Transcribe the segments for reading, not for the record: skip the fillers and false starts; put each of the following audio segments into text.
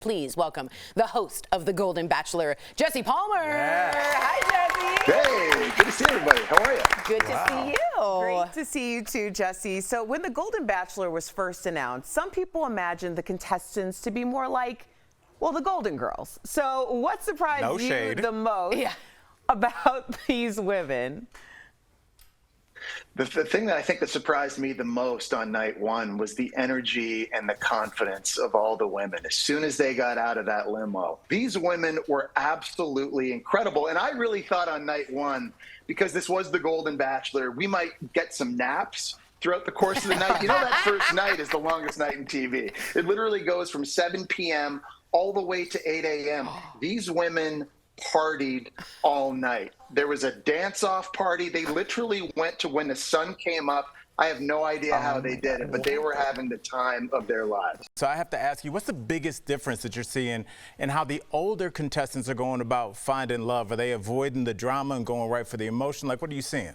Please welcome the host of the Golden Bachelor, Jessie Palmer. Yeah. Hi, Jessie. Hey, good to see everybody. How are you? Good to see you. Great to see you too, Jessie. So when the Golden Bachelor was first announced, some people imagined the contestants to be more like, well, the Golden Girls. So what surprised you the most about these women? The thing that I think that surprised me the most on night one was the energy and the confidence of all the women. As soon as they got out of that limo, these women were absolutely incredible. And I really thought on night one, because this was the Golden Bachelor, we might get some naps throughout the course of the night. You know, that first night is the longest night in TV. It literally goes from 7 p.m. all the way to 8 a.m. These women partied all night. There was a dance-off party. They literally went to when the sun came up. I have no idea how they did it, but they were having the time of their lives. So I have to ask you, what's the biggest difference that you're seeing in how the older contestants are going about finding love? Are they avoiding the drama and going right for the emotion? Like, what are you seeing?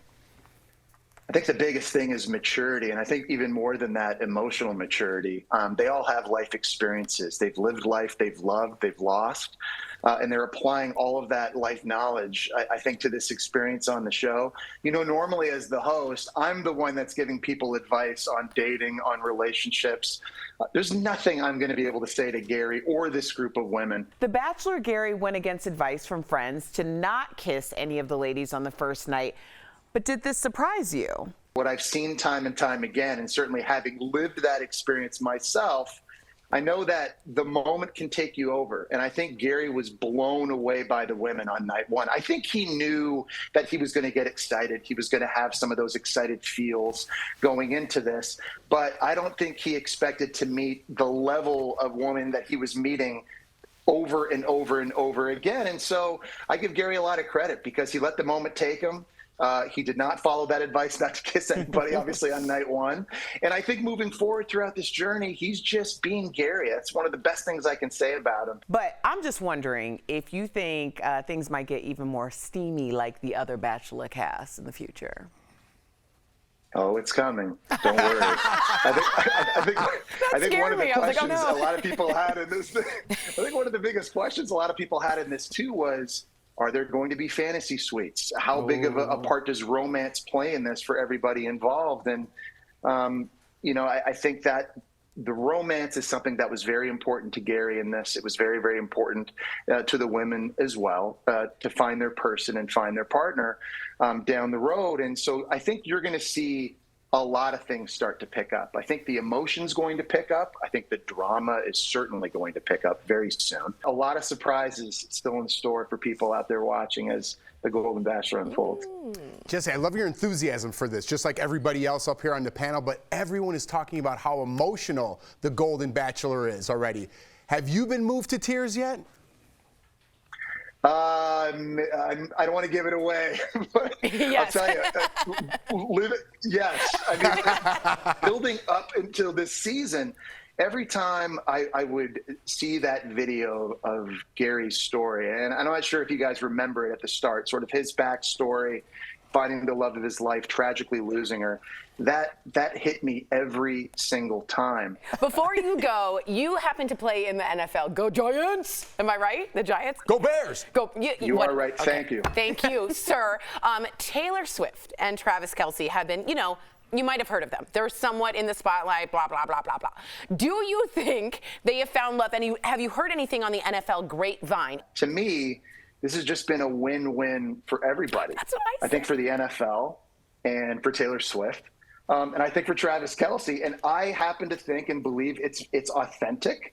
I think the biggest thing is maturity, and I think even more than that, emotional maturity. They all have life experiences. They've lived life, they've loved, they've lost, and they're applying all of that life knowledge, I think, to this experience on the show. You know, normally as the host, I'm the one that's giving people advice on dating, on relationships. There's nothing I'm going to be able to say to Gary or this group of women. The Bachelor Gary went against advice from friends to not kiss any of the ladies on the first night. But did this surprise you? What I've seen time and time again, and certainly having lived that experience myself, I know that the moment can take you over. And I think Gary was blown away by the women on night one. I think he knew that he was going to get excited. He was going to have some of those excited feels going into this. But I don't think he expected to meet the level of woman that he was meeting over and over and over again. And so I give Gary a lot of credit because he let the moment take him. He did not follow that advice not to kiss anybody, obviously, on night one. And I think moving forward throughout this journey, he's just being Gary. That's one of the best things I can say about him. But I'm just wondering if you think things might get even more steamy like the other Bachelor cast in the future. Oh, it's coming. Don't worry. I think one of the questions a lot of people had in this, I think one of the biggest questions a lot of people had in this too was, are there going to be fantasy suites? How big of a part does romance play in this for everybody involved? And, you know, I think that the romance is something that was very important to Gary in this. It was very, very important to the women as well, to find their person and find their partner down the road. And so I think you're going to see a lot of things start to pick up. I think the emotion's going to pick up. I think the drama is certainly going to pick up very soon. A lot of surprises still in store for people out there watching as the Golden Bachelor unfolds. Jessie, I love your enthusiasm for this, just like everybody else up here on the panel, but everyone is talking about how emotional the Golden Bachelor is already. Have you been moved to tears yet? I don't want to give it away, but Yes. I'll tell you, yes. I mean, building up until this season, every time I would see that video of Gary's story, and I'm not sure if you guys remember it at the start, sort of his backstory, finding the love of his life, tragically losing her, that hit me every single time. Before you go, you happen to play in the NFL. Go Giants! Am I right? The Giants? Go Bears! Go. You are right. Okay. Thank you. Thank you, sir. Taylor Swift and Travis Kelsey have been, you know, you might have heard of them. They're somewhat in the spotlight, blah, blah, blah, blah, blah. Do you think they have found love? And have you heard anything on the NFL grapevine? To me, this has just been a win-win for everybody. That's what I said. I think for the NFL and for Taylor Swift. And I think for Travis Kelsey, and I happen to think and believe it's authentic.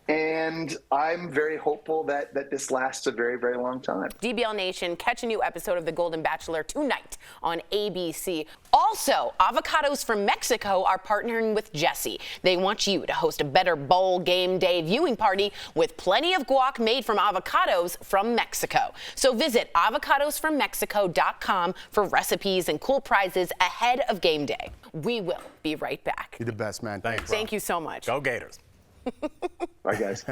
And I'm very hopeful that this lasts a very, very long time. DBL Nation, catch a new episode of The Golden Bachelor tonight on ABC. Also, Avocados from Mexico are partnering with Jessie. They want you to host a better bowl game day viewing party with plenty of guac made from avocados from Mexico. So visit avocadosfrommexico.com for recipes and cool prizes ahead of game day. We will be right back. You're the best, man. Thanks. Thank you so much. Go Gators. Bye, guys.